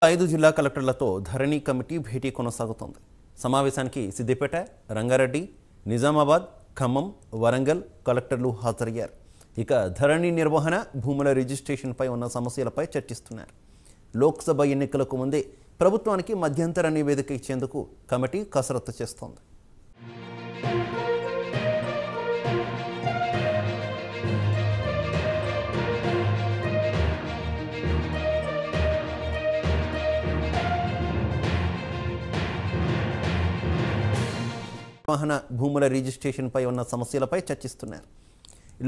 5 జిల్లా కలెక్టర్లతో ధరణి కమిటీ భేటీ కొనసాగుతోంది. సమావేశానికి సిద్దిపేట, రంగారెడ్డి, నిజామాబాద్, ఖమ్మం, వరంగల్ కలెక్టర్లు హాజరయ్యారు. ఇక ధరణి నిర్వహణ, భూముల రిజిస్ట్రేషన్పై ఉన్న సమస్యలపై చర్చిస్తున్నారు. లోక్సభ ఎన్నికలకు ముందే ప్రభుత్వానికి మధ్యంతర నివేదిక ఇచ్చేందుకు కమిటీ కసరత్తు చేస్తోంది. వాహన భూముల రిజిస్ట్రేషన్పై ఉన్న సమస్యలపై చర్చిస్తున్నారు.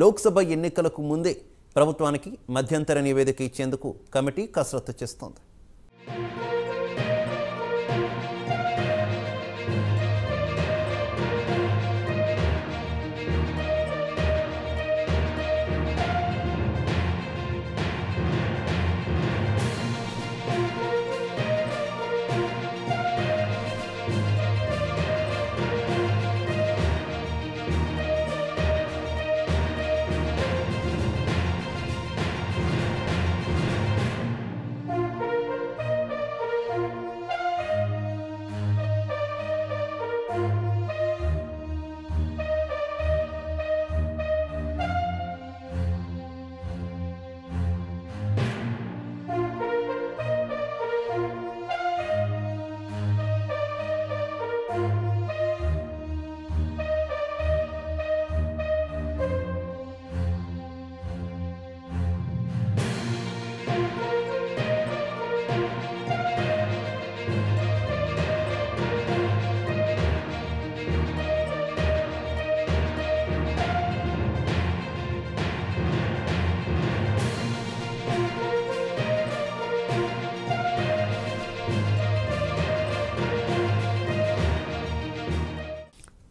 లోక్సభ ఎన్నికలకు ముందే ప్రభుత్వానికి మధ్యంతర నివేదిక ఇచ్చేందుకు కమిటీ కసరత్తు చేస్తోంది.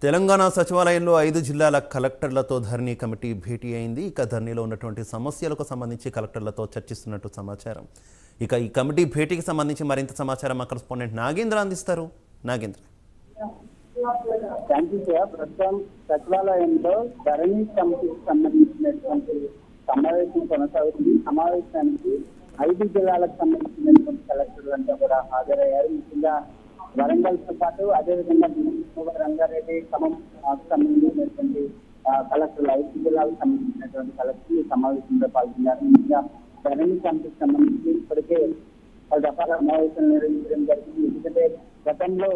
తెలంగాణ సచివాలయంలో 5 జిల్లాల కలెక్టర్లతో ధరణి కమిటీ భేటీ అయింది. ఇక ధరణిలో ఉన్నటువంటి సమస్యలకు సంబంధించి కలెక్టర్లతో చర్చిస్తున్నట్టు సమాచారం. ఇక ఈ కమిటీ భేటీకి సంబంధించి మరింత సమాచారం మా కరెస్పాండెంట్ నాగేంద్ర అందిస్తారు. నాగేంద్ర. ప్రస్తుతం సచివాలయంలో ధరణి కమిటీకి సంబంధించినటువంటి సమావేశం కొనసాగుతుంది. సమావేశానికి 5 జిల్లాలకు సంబంధించినటువంటి కలెక్టర్లంతా కూడా హాజరయ్యారు. ముఖ్యంగా వరంగల్ తో పాటు అదేవిధంగా రంగారెడ్డి, ఖమ్మం సంబంధించినటువంటి కలెక్టర్లు 5 జిల్లాలకు సంబంధించినటువంటి కలెక్టర్లు ఈ సమావేశంలో పాల్గొన్నారు. ముఖ్యంగా ధరణి కమిటీకి సంబంధించి ఇప్పటికే పలు రకాల సమావేశాలు నిర్వహించడం జరిగింది. ఎందుకంటే గతంలో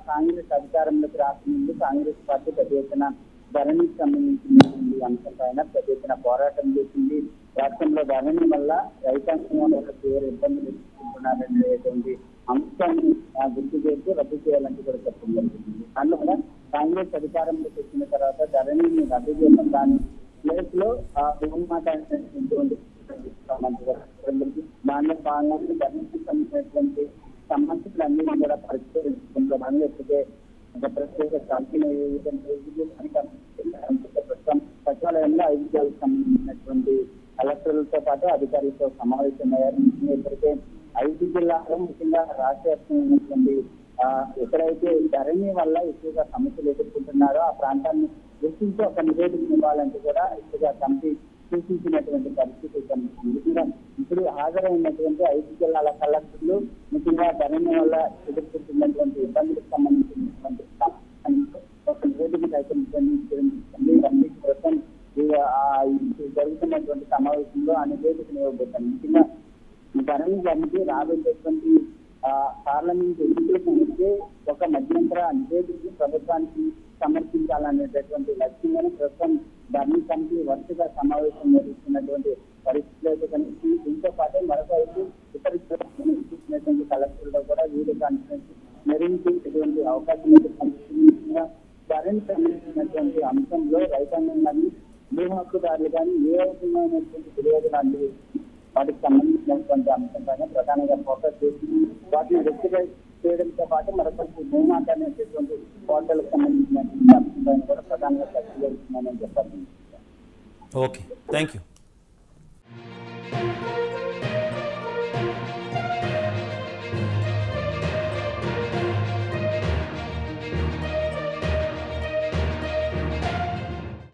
కాంగ్రెస్ అధికారంలోకి రాకముందు కాంగ్రెస్ పార్టీ పెద్ద ఎత్తున ధరణికి సంబంధించినటువంటి అంశంపైన పెద్ద ఎత్తున పోరాటం చేసింది. రాష్ట్రంలో ధరణి వల్ల రైతాంగం తీవ్ర ఇబ్బందులు ఎదుర్కొంటున్నారనేటువంటి అంశాన్ని గుర్తు చేస్తూ రద్దు చేయాలంటూ కూడా చెప్పడం జరుగుతుంది. అందువల్ల కాంగ్రెస్ అధికారంలోకి వచ్చిన తర్వాత ధరణిని రద్దు చేయడం, దాని ప్లేస్ లో భూమాత దానిలో భాగంగా ధరణికి సంబంధించినటువంటి సమస్యలన్నీ కూడా పరిష్కరించుకుంటున్నాను. లేకపోతే ఒక ప్రత్యేక కంపెనీ ప్రస్తుతం సచివాలయంలో 5 జిల్లాలకు సంబంధించినటువంటి కలెక్టర్లతో పాటు అధికారులతో సమావేశమయ్యారు. ఇప్పటికే 5 జిల్లాలో ముఖ్యంగా రాష్ట్ర వ్యాప్తంగా ఉన్నటువంటి ఎక్కడైతే ధరణి వల్ల ఎక్కువగా సమస్యలు ఎదుర్కొంటున్నారో ఆ ప్రాంతాన్ని గుర్తించి ఒక నివేదిక ఇవ్వాలంటూ కూడా ఎక్కువగా కమిటీ సూచించినటువంటి పరిస్థితి కనిపిస్తుంది. ముఖ్యంగా ఇప్పుడు హాజరైనటువంటి 5 జిల్లాల కలెక్టర్లు ముఖ్యంగా ధరణి వల్ల ఎదుర్కొంటున్నటువంటి ఇబ్బందులకు సంబంధించినటువంటి ఒక నివేదిక ప్రస్తుతం జరుగుతున్నటువంటి సమావేశంలో ఆ నివేదికను ఇవ్వబోతాను. ముఖ్యంగా ధరణి కమిటీ రాబోయేటువంటి పార్లమెంట్ ఎన్నికలకు ముందే ఒక మధ్యంతర నివేదికను ప్రభుత్వానికి సమర్పించాలనేటటువంటి లక్ష్యంగానే ప్రస్తుతం ధరణి కమిటీ వరుసగా సమావేశం నిర్వహిస్తున్నటువంటి పరిస్థితులు అయితే కనిపి దీంతో పాటు మరొక వైపు ఇతర చూసినటువంటి కలెక్టర్లో కూడా వీడియో కాన్ఫరెన్స్ నిర్వహించేటువంటి అవకాశం కనిపిస్తుంది. ధరణి సంబంధించినటువంటి అంశంలో రైతాంగం కానీ భూ హక్కుదారులు కానీ ఏ రకమైనటువంటి ఫిర్యాదు లాంటివి వాటికి సంబంధించినటువంటి అంశం పైన ప్రధానంగా ఫోకస్ చేసి వాటిని రెక్టిఫై చేయడంతో పాటు మరొక భూమాత అనేటటువంటి పోర్టల్కి సంబంధించినటువంటి అంశం పైన కూడా ప్రధానంగా చర్చ జరుగుతుందని చెప్పాలి. Okay, thank you.